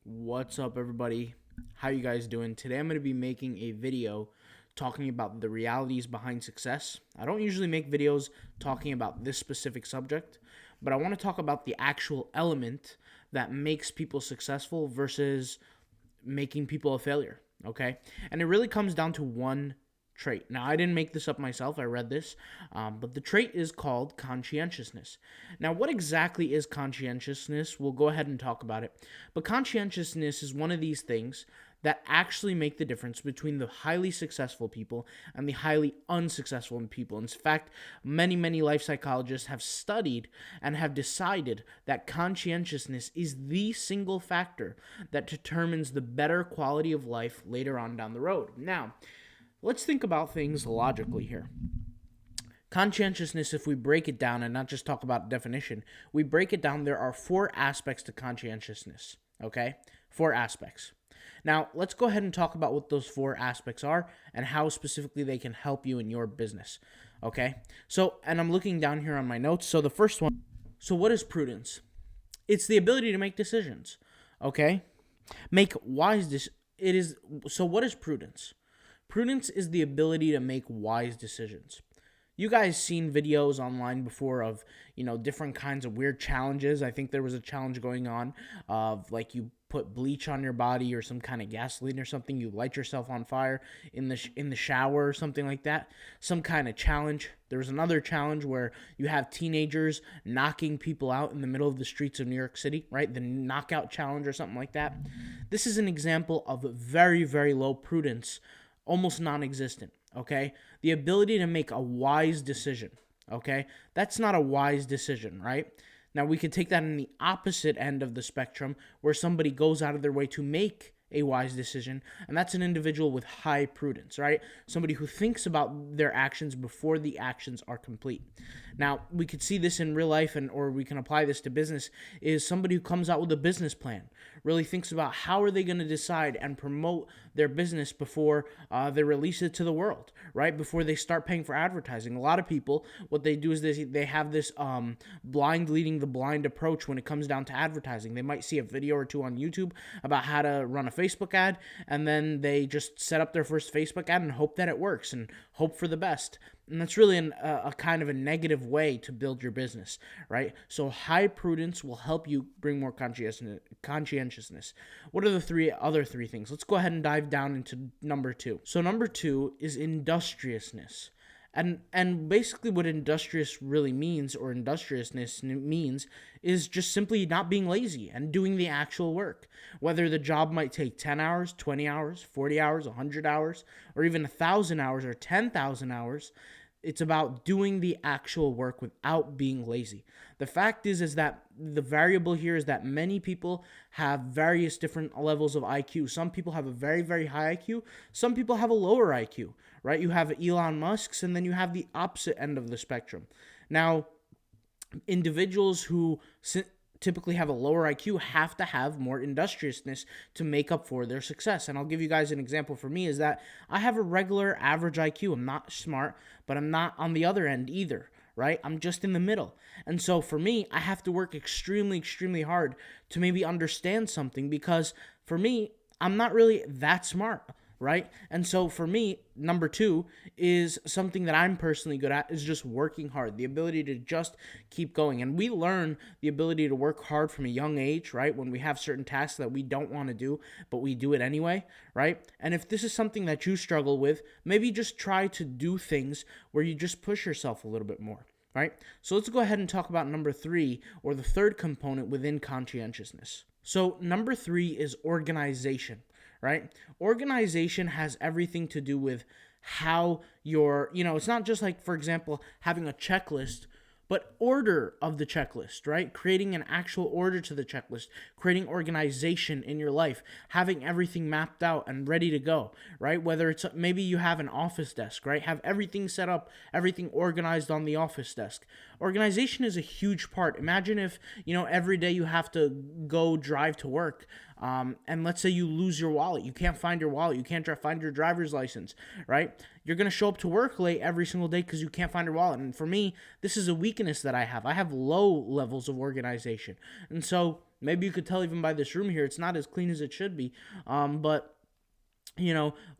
What's up, everybody? How you guys doing? Today I'm going to be making a video talking about the realities behind success. I don't usually make videos talking about this specific subject, but I want to talk about the actual element that makes people successful versus making people a failure, okay? And it really comes down to one trait. Now, I didn't make this up myself. I read this, but the trait is called conscientiousness. Now, what exactly is conscientiousness? We'll go ahead and talk about it. But conscientiousness is one of these things that actually make the difference between the highly successful people and the highly unsuccessful people. In fact, many life psychologists have studied and have decided that conscientiousness is the single factor that determines the better quality of life later on down the road. Now, let's think about things logically here. Conscientiousness, if we break it down and not just talk about definition, we break it down, there are four aspects to conscientiousness, okay? Four aspects. Now, let's go ahead and talk about what those four aspects are and how specifically they can help you in your business, okay? So, and I'm looking down here on my notes. So the first one, so what is prudence? It's the ability to make decisions, okay? Make wise decisions. So what is prudence? Prudence is the ability to make wise decisions. You guys seen videos online before of, different kinds of weird challenges. I think there was a challenge going on of like you put bleach on your body or some kind of gasoline or something. You light yourself on fire in the shower or something like that. Some kind of challenge. There was another challenge where you have teenagers knocking people out in the middle of the streets of New York City, right? The knockout challenge or something like that. This is an example of very low prudence, almost non-existent, okay? The ability to make a wise decision, okay? That's not a wise decision, right? Now, we could take that in the opposite end of the spectrum where somebody goes out of their way to make a wise decision, and that's an individual with high prudence, right? Somebody who thinks about their actions before the actions are complete. Now, we could see this in real life, or we can apply this to business, is somebody who comes out with a business plan, really thinks about how are they going to decide and promote their business before they release it to the world, right? Before they start paying for advertising. A lot of people, what they do is they have this blind leading the blind approach when it comes down to advertising. They might see a video or two on YouTube about how to run a Facebook ad, and then they just set up their first Facebook ad and hope that it works and hope for the best. And that's really a kind of a negative way to build your business, right? So high prudence will help you bring more conscientiousness. What are the other three things? Let's go ahead and dive down into number two. So number two is industriousness. And basically what industriousness means is just simply not being lazy and doing the actual work. Whether the job might take 10 hours, 20 hours, 40 hours, 100 hours, or even 1,000 hours or 10,000 hours, it's about doing the actual work without being lazy. The fact is that the variable here is that many people have various different levels of IQ. Some people have a very high IQ. Some people have a lower IQ, right? You have Elon Musk's, and then you have the opposite end of the spectrum. Now, individuals who typically have a lower IQ have to have more industriousness to make up for their success. And I'll give you guys an example for me is that I have a regular average IQ. I'm not smart, but I'm not on the other end either, right? I'm just in the middle. And so for me, I have to work extremely hard to maybe understand something because for me, I'm not really that smart, right? And so for me, number two is something that I'm personally good at is just working hard, the ability to just keep going. And we learn the ability to work hard from a young age, right? When we have certain tasks that we don't want to do, but we do it anyway, right? And if this is something that you struggle with, maybe just try to do things where you just push yourself a little bit more, right? So let's go ahead and talk about number three, or the third component within conscientiousness. So number three is organization. Right? Organization has everything to do with how it's not just like, for example, having a checklist, but order of the checklist, right? Creating an actual order to the checklist, creating organization in your life, having everything mapped out and ready to go, right? Whether it's maybe you have an office desk, right? Have everything set up, everything organized on the office desk. Organization is a huge part. Imagine if, every day you have to go drive to work. And let's say you lose your wallet. You can't find your wallet. You can't find your driver's license, right? You're going to show up to work late every single day because you can't find your wallet. And for me, this is a weakness that I have. I have low levels of organization. And so Maybe you could tell even by this room here, it's not as clean as it should be. But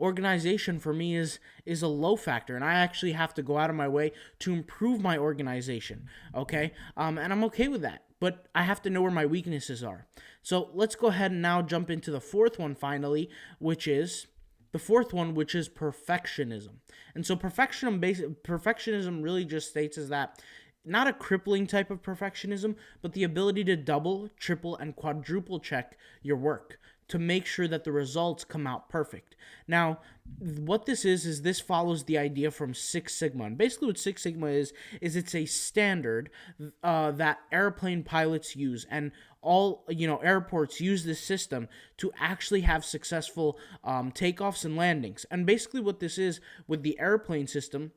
organization for me is a low factor, and I actually have to go out of my way to improve my organization. Okay, and I'm okay with that. But I have to know where my weaknesses are. So let's go ahead and now jump into the fourth one finally, which is perfectionism. And so perfectionism really just states is that not a crippling type of perfectionism, but the ability to double, triple, and quadruple check your work to make sure that the results come out perfect. Now, what this is this follows the idea from Six Sigma. And basically what Six Sigma is it's a standard that airplane pilots use, and all airports use this system to actually have successful takeoffs and landings. And basically what this is with the airplane system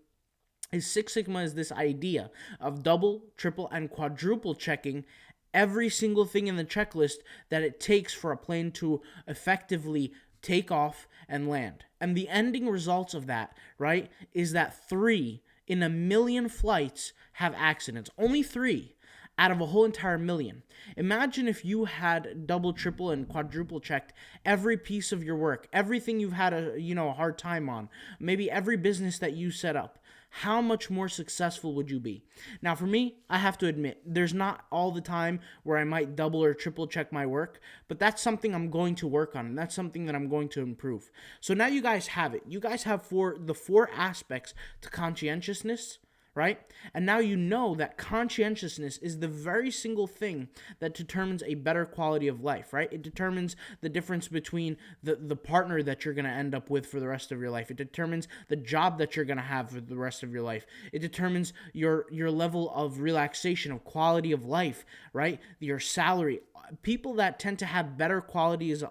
is Six Sigma is this idea of double, triple, and quadruple checking every single thing in the checklist that it takes for a plane to effectively take off and land. And the ending results of that, right, is that 3 in a million flights have accidents. Only 3 out of a whole entire million. Imagine if you had double, triple, and quadruple checked every piece of your work, everything you've had a hard time on, maybe every business that you set up. How much more successful would you be? Now, for me, I have to admit, there's not all the time where I might double or triple check my work, but that's something I'm going to work on, and that's something that I'm going to improve. So now you guys have it. You guys have the four aspects to conscientiousness, right? And now you know that conscientiousness is the very single thing that determines a better quality of life, right? It determines the difference between the partner that you're going to end up with for the rest of your life. It determines the job that you're going to have for the rest of your life. It determines your level of relaxation, of quality of life, right? Your salary. People that tend to have better qualities,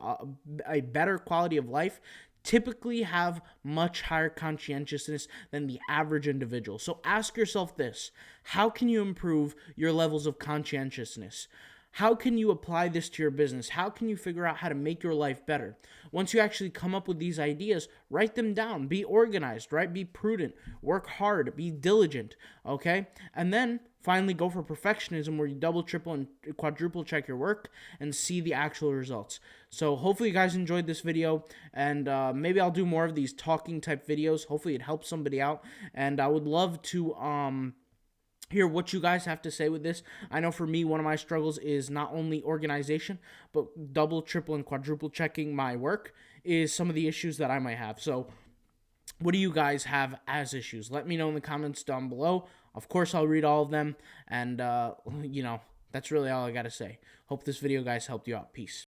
a better quality of life, typically have much higher conscientiousness than the average individual. So ask yourself this: how can you improve your levels of conscientiousness? How can you apply this to your business? How can you figure out how to make your life better? Once you actually come up with these ideas, write them down. Be organized, right? Be prudent. Work hard. Be diligent, okay? And then finally go for perfectionism, where you double, triple, and quadruple check your work and see the actual results. So hopefully you guys enjoyed this video, and maybe I'll do more of these talking type videos. Hopefully it helps somebody out, and I would love to hear what you guys have to say with this. I know for me, one of my struggles is not only organization, but double, triple, and quadruple checking my work is some of the issues that I might have. So what do you guys have as issues? Let me know in the comments down below. Of course, I'll read all of them, and that's really all I got to say. Hope this video, guys, helped you out. Peace.